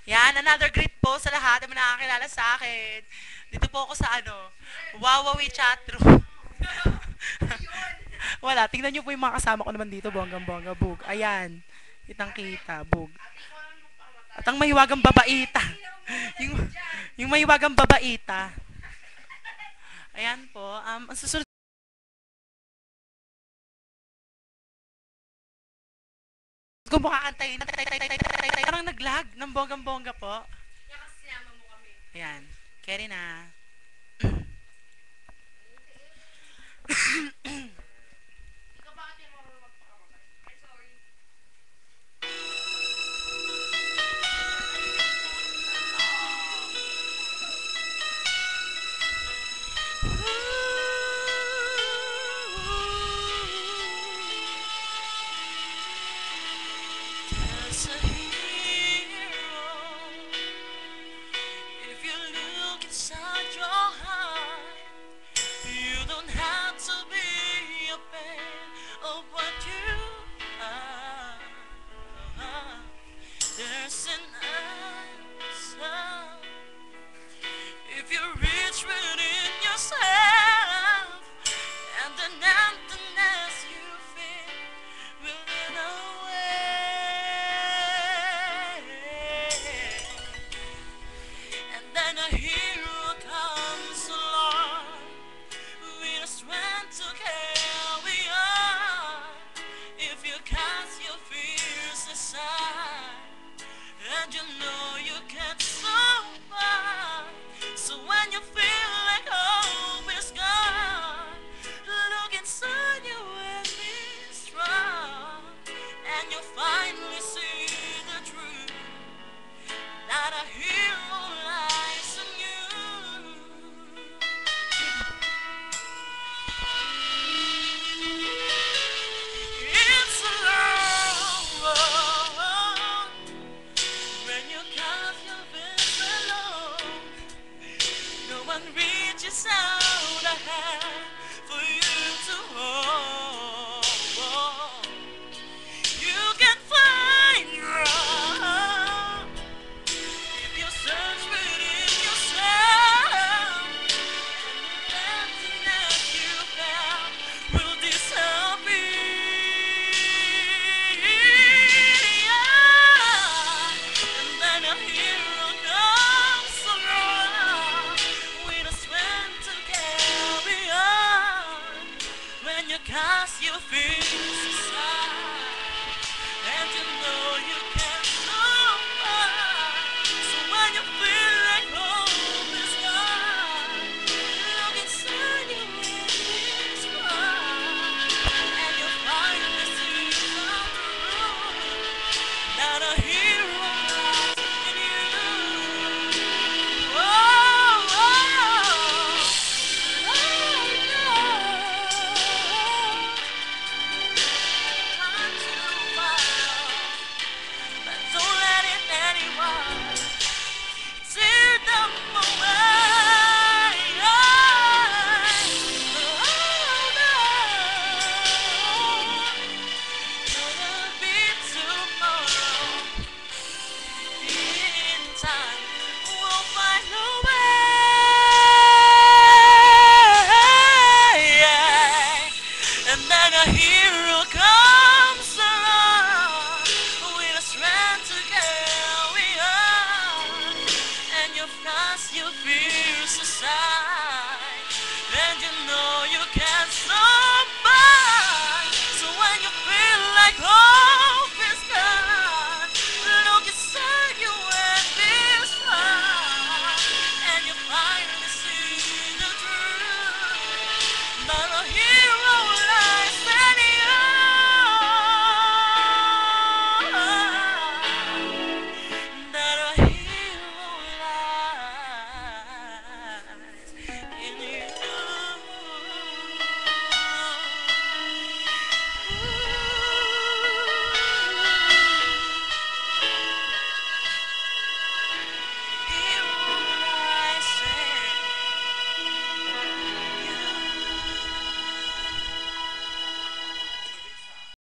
Yan, another greet po sa lahat na nakakilala sa akin. Dito po ako sa Wawawi chatroom. Wala, tingnan nyo po yung mga kasama ko naman dito, bonggang-bongga, bug. Ayan, kitang-kita, bug. At ang mahiwagang babaita. yung, yung mahiwagang babaita. Ayan po, ang susunod kung makakantayin, parang naglag ng bonggang-bongga po. Ayan, carry na.